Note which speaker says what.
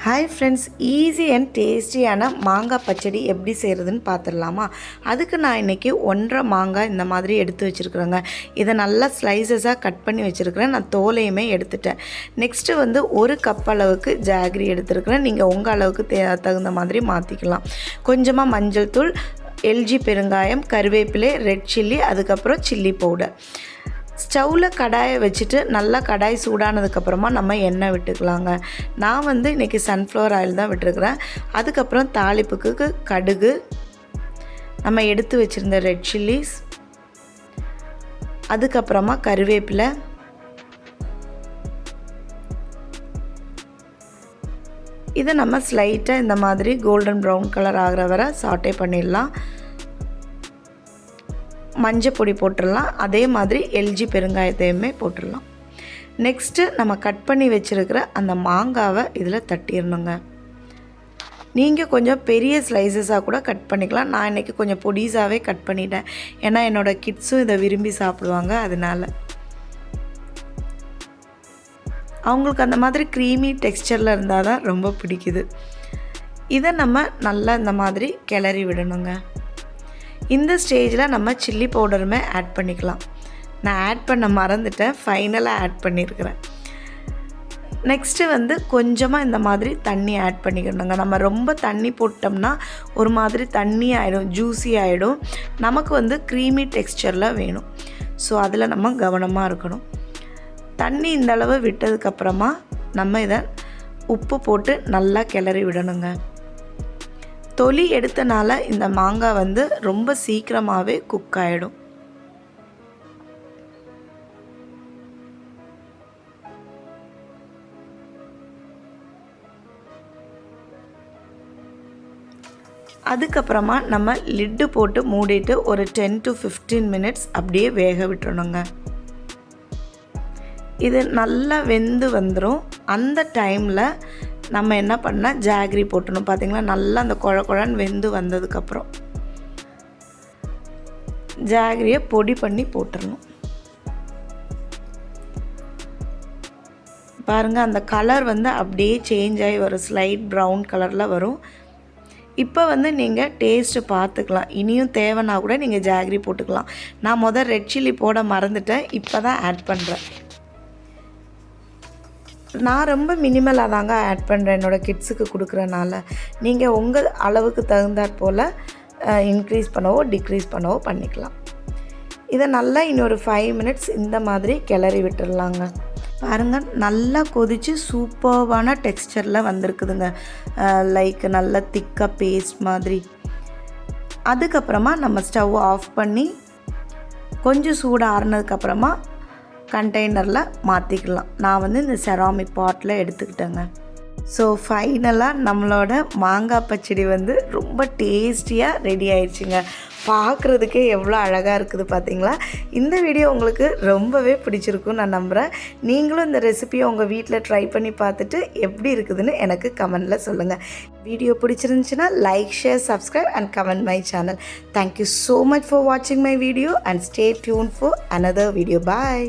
Speaker 1: Hi friends, easy and டேஸ்டியான மாங்காய் பச்சடி எப்படி செய்கிறதுன்னு பார்த்துடலாமா? அதுக்கு நான் இன்றைக்கி 1.5 மாங்காய் இந்த மாதிரி எடுத்து வச்சுருக்குறேங்க. இதை நல்லா ஸ்லைசஸாக கட் பண்ணி வச்சுருக்கிறேன். நான் தோலையுமே எடுத்துட்டேன். நெக்ஸ்ட்டு வந்து 1 கப் அளவுக்கு ஜாகரி எடுத்துருக்கிறேன். நீங்கள் உங்கள் அளவுக்கு தகுந்த மாதிரி மாற்றிக்கலாம். கொஞ்சமாக மஞ்சள் தூள், எல்ஜி பெருங்காயம், கருவேப்பிலை, ரெட் சில்லி, அதுக்கப்புறம் சில்லி பவுடர். ஸ்டவ்வில் கடாயை வச்சுட்டு நல்லா கடாய் சூடானதுக்கப்புறமா நம்ம எண்ணெய் விட்டுக்கலாங்க. நான் வந்து இன்றைக்கி சன்ஃப்ளவர் ஆயில் தான் விட்டுருக்குறேன். அதுக்கப்புறம் தாளிப்புக்கு கடுகு, நம்ம எடுத்து வச்சுருந்த ரெட் சில்லிஸ், அதுக்கப்புறமா கருவேப்பிலை, இதை நம்ம ஸ்லைட்டாக இந்த மாதிரி கோல்டன் ப்ரௌன் கலர் ஆகிற வரை சாட்டே பண்ணிடலாம். மஞ்சள் பொடி போட்டுடலாம். அதே மாதிரி எல்ஜி பெருங்காயத்தையுமே போட்டுடலாம். நெக்ஸ்ட்டு நம்ம கட் பண்ணி வச்சுருக்கிற அந்த மாங்காவை இதில் தட்டிடணுங்க. நீங்கள் கொஞ்சம் பெரிய ஸ்லைசஸாக கூட கட் பண்ணிக்கலாம். நான் இன்றைக்கி கொஞ்சம் பொடிசாகவே கட் பண்ணிட்டேன். ஏன்னா என்னோடய கிட்ஸும் இதை விரும்பி சாப்பிடுவாங்க. அதனால் அவங்களுக்கு அந்த மாதிரி க்ரீமி டெக்ஸ்சரில் இருந்தால் தான் ரொம்ப பிடிக்குது. இதை நம்ம நல்லா இந்த மாதிரி கிளறி விடணுங்க. இந்த ஸ்டேஜில் நம்ம சில்லி பவுடருமே ஆட் பண்ணிக்கலாம். நான் ஆட் பண்ண மறந்துட்டேன், ஃபைனலாக ஆட் பண்ணியிருக்கிறேன். நெக்ஸ்ட்டு வந்து கொஞ்சமாக இந்த மாதிரி தண்ணி ஆட் பண்ணிக்கணுங்க. நம்ம ரொம்ப தண்ணி போட்டோம்னா ஒரு மாதிரி தண்ணி ஆகிடும், ஜூஸி ஆகிடும். நமக்கு வந்து க்ரீமி டெக்ஸ்சரில் வேணும். ஸோ அதில் நம்ம கவனமாக இருக்கணும். தண்ணி இந்த அளவு விட்டதுக்கப்புறமா நம்ம இதை உப்பு போட்டு நல்லா கிளறி விடணுங்க. தொலி எடுத்தனால இந்த மாங்காய் வந்து ரொம்ப சீக்கிரமாகவே குக் ஆகிடும். அதுக்கப்புறமா நம்ம லிட்டு போட்டு மூடிட்டு ஒரு 10 to 15 மினிட்ஸ் அப்படியே வேக விட்டுறணுங்க. இது நல்லா வெந்து வந்துடும். அந்த டைமில் நம்ம என்ன பண்ணால் ஜாகரி போட்டணும். பார்த்திங்களா, நல்லா அந்த குழன்னு வெந்து வந்ததுக்கப்புறம் ஜாகரியை பொடி பண்ணி போட்டுடணும். பாருங்கள், அந்த கலர் வந்து அப்படியே சேஞ்ச் ஆகி வரும். ஸ்லைட் ப்ரௌன் கலரில் வரும். இப்போ வந்து நீங்கள் டேஸ்ட்டு பார்த்துக்கலாம். இனியும் தேவைன்னா கூட நீங்கள் ஜாகரி போட்டுக்கலாம். நான் ரெட் சில்லி போட மறந்துட்டேன், இப்போ தான் ஆட் பண்ணுறேன். நான் ரொம்ப மினிமலாக தாங்க ஆட் பண்ணுறேன் என்னோடய கிட்ஸுக்கு கொடுக்குறனால. நீங்கள் உங்கள் அளவுக்கு தகுந்தாற் போல் இன்க்ரீஸ் பண்ணவோ டிக்ரீஸ் பண்ணவோ பண்ணிக்கலாம். இதை நல்லா இன்னொரு 5 மினிட்ஸ் இந்த மாதிரி கிளறி விட்டுடலாங்க. பாருங்கள், நல்லா கொதித்து சூப்பர்வான டெக்ஸ்சரில் வந்திருக்குதுங்க. லைக் நல்லா திக்காக பேஸ்ட் மாதிரி. அதுக்கப்புறமா நம்ம ஸ்டவ் ஆஃப் பண்ணி கொஞ்சம் சூடு ஆறுனதுக்கப்புறமா கண்டெய்னரில் மாற்றிக்கலாம். நான் வந்து இந்த செராமிக் பாட்டில் எடுத்துக்கிட்டேங்க. ஸோ ஃபைனலாக நம்மளோட மாங்காய் பச்சடி வந்து ரொம்ப டேஸ்டியாக ரெடி ஆயிடுச்சுங்க. பார்க்குறதுக்கே எவ்வளோ அழகாக இருக்குது பார்த்தீங்களா? இந்த வீடியோ உங்களுக்கு ரொம்பவே பிடிச்சிருக்குன்னு நான் நம்புகிறேன். நீங்களும் இந்த ரெசிபியை உங்கள் வீட்டில் ட்ரை பண்ணி பார்த்துட்டு எப்படி இருக்குதுன்னு எனக்கு கமெண்டில் சொல்லுங்கள். வீடியோ பிடிச்சிருந்துச்சுன்னா like, share, subscribe and comment my channel. Thank you so much for வாட்சிங் my video and stay tune for another video. Bye.